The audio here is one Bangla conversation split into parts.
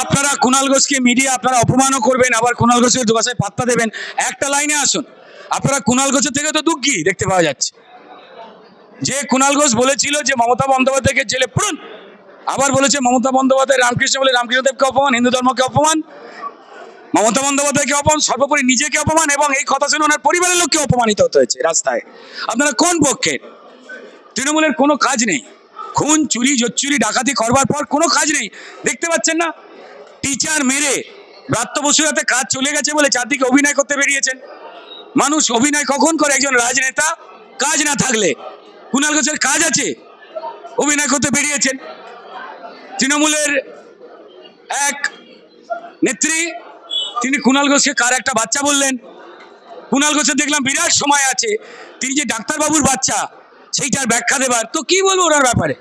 আপনারা কুণাল ঘোষকে মিডিয়া আপনারা অপমানও করবেন, আবার কুণাল ঘোষের ভাষায় পাত্তা দেবেন। একটা লাইনে আসুন, আপনারা কুণাল ঘোষের থেকে তো দুঃখী দেখতে পাওয়া যাচ্ছে। যে কুণাল ঘোষ বলেছিল যে মমতা বন্দ্যোপাধ্যায়কে জেলে পুরুন, আবার বলেছে মমতা বন্দ্যোপাধ্যায় রামকৃষ্ণ বলে রামকৃষ্ণদেবকে অপমান, হিন্দু ধর্মকে অপমান, মমতা বন্দ্যোপাধ্যায়কে অপমান, সর্বোপরি নিজেকে অপমান, এবং এই কথা শুনে ওনার পরিবারের লোককে অপমানিত হতে হয়েছে রাস্তায়। আপনারা কোন পক্ষে? তৃণমূলের কোনো কাজ নেই, খুন চুরি জোচ্চুরি ডাকাতি করবার পর কোনো কাজ নেই, দেখতে পাচ্ছেন না? টিচার মেরে ব্রাত্য বসুর হাতে কাজ চলে গেছে বলে চারদিকে অভিনয় করতে বেরিয়েছেন। মানুষ অভিনয় কখন করে? একজন রাজনেতা কাজ না থাকলে। কুণাল ঘোষের কাজ আছে, অভিনয় করতে বেরিয়েছেন। তৃণমূলের এক নেত্রী, তিনি কুণাল ঘোষকে কার একটা বাচ্চা বললেন। কুণাল ঘোষের দেখলাম বিরাট সময় আছে, তিনি যে ডাক্তারবাবুর বাচ্চা সেইটার ব্যাখ্যা দেবার। তো কি বলবো ওনার ব্যাপারে?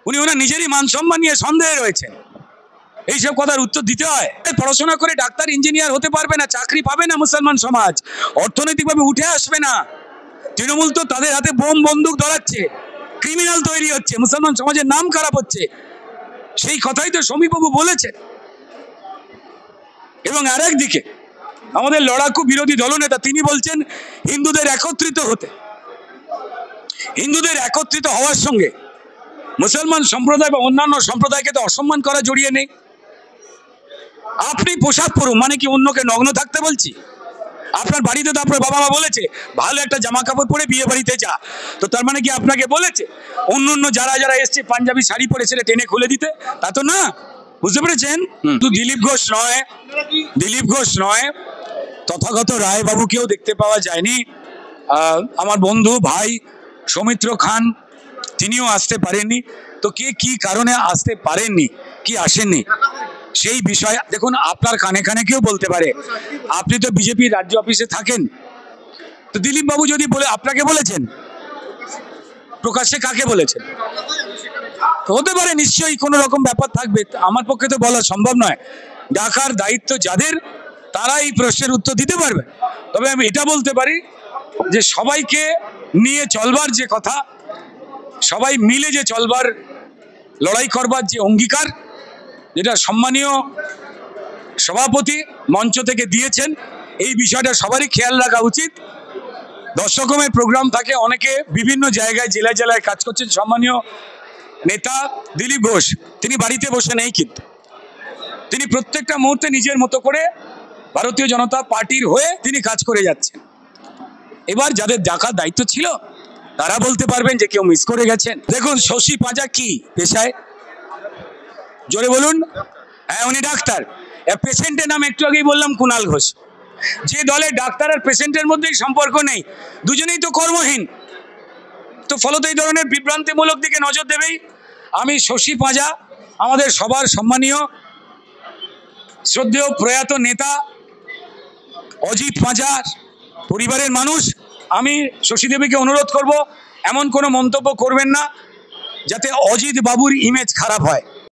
উনি ওনার নিজেরই মান সম্মান নিয়ে সন্দেহে রয়েছেন, এইসব কথার উত্তর দিতে হয়। পড়াশোনা করে ডাক্তার ইঞ্জিনিয়ার হতে পারবে না, চাকরি পাবে না মুসলমান সমাজ, অর্থনৈতিকভাবে উঠে আসবে না। তৃণমূল তো তাদের হাতে বোম বন্দুক ধরাচ্ছে, ক্রিমিনাল তৈরি হচ্ছে, মুসলমান সমাজের নাম খারাপ হচ্ছে, সেই কথাই তো সমীপবাবু বলেছেন। এবং আর একদিকে আমাদের লড়াকু বিরোধী দলনেতা তিনি বলছেন হিন্দুদের একত্রিত হতে। হিন্দুদের একত্রিত হওয়ার সঙ্গে মুসলমান সম্প্রদায় বা অন্যান্য সম্প্রদায়কে তো অসম্মান করা জড়িয়ে নেই। আপনি পোশাক পরুন মানে কি অন্যকে নগ্ন থাকতে বলছি? আপনার বাড়িতে তো আপনার বাবা মা বলেছে ভালো একটা জামা কাপড় পরে বিয়ে বাড়িতে যা, তো তার মানে কি আপনাকে বলেছে অন্য যারা যারা এসছে পাঞ্জাবি শাড়ি পরে ছেলে টেনে খুলে দিতে? তা তো না, বুঝতে পেরেছেন? তো দিলীপ ঘোষ নয়, তথাগত রায় বাবুকেও দেখতে পাওয়া যায়নি। আমার বন্ধু ভাই সৌমিত্র খান তিনিও আসতে পারেননি। তো কে কি কারণে আসতে পারেননি, কি আসেননি সেই বিষয় দেখুন, আপনার কানে কানে কেউ বলতে পারে। আপনি তো বিজেপির রাজ্য অফিসে থাকেন, তো দিলীপ বাবু যদি বলে আপনাকে বলেছেন, প্রকাশ্যে কাকে বলেছেন? হতে পারে নিশ্চয়ই কোনো রকম ব্যাপার থাকবে, আমার পক্ষে তো বলা সম্ভব নয়। ডাকার দায়িত্ব যাদের, তারা এই প্রশ্নের উত্তর দিতে পারবে। তবে আমি এটা বলতে পারি যে সবাইকে নিয়ে চলবার যে কথা, সবাই মিলে যে চলবার, লড়াই করবার যে অঙ্গীকার, যেটা সম্মানীয় সভাপতি মঞ্চ থেকে দিয়েছেন, এই বিষয়টা সবারই খেয়াল রাখা উচিত। 10 রকমের প্রোগ্রাম থাকে, অনেকে বিভিন্ন জায়গায় জেলায় জেলায় কাজ করছেন। সম্মানীয় নেতা দিলীপ ঘোষ তিনি বাড়িতে বসে নেই, কিন্তু তিনি প্রত্যেকটা মুহূর্তে নিজের মতো করে ভারতীয় জনতা পার্টির হয়ে তিনি কাজ করে যাচ্ছেন। এবার যাদের ডাকার দায়িত্ব ছিল তারা বলতে পারবেন যে কেউ মিস করে গেছেন। দেখুন শশী পাঁজা কি পেশায়, জোরে বলুন? হ্যাঁ, উনি ডাক্তার। পেশেন্টের নাম একটু আগেই বললাম কুণাল ঘোষ। যে দলে ডাক্তার আর পেশেন্টের মধ্যেই সম্পর্ক নেই, দুজনেই তো কর্মহীন, তো ফলত এই ধরনের বিভ্রান্তিমূলক দিকে নজর দেবেই। আমি শশী পাঁজা, আমাদের সবার সম্মানীয় শ্রদ্ধেয় প্রয়াত নেতা অজিত পাঁজার পরিবারের মানুষ, আমি শশী দেবীকে অনুরোধ করব এমন কোনো মন্তব্য করবেন না যাতে অজিত বাবুর ইমেজ খারাপ হয়।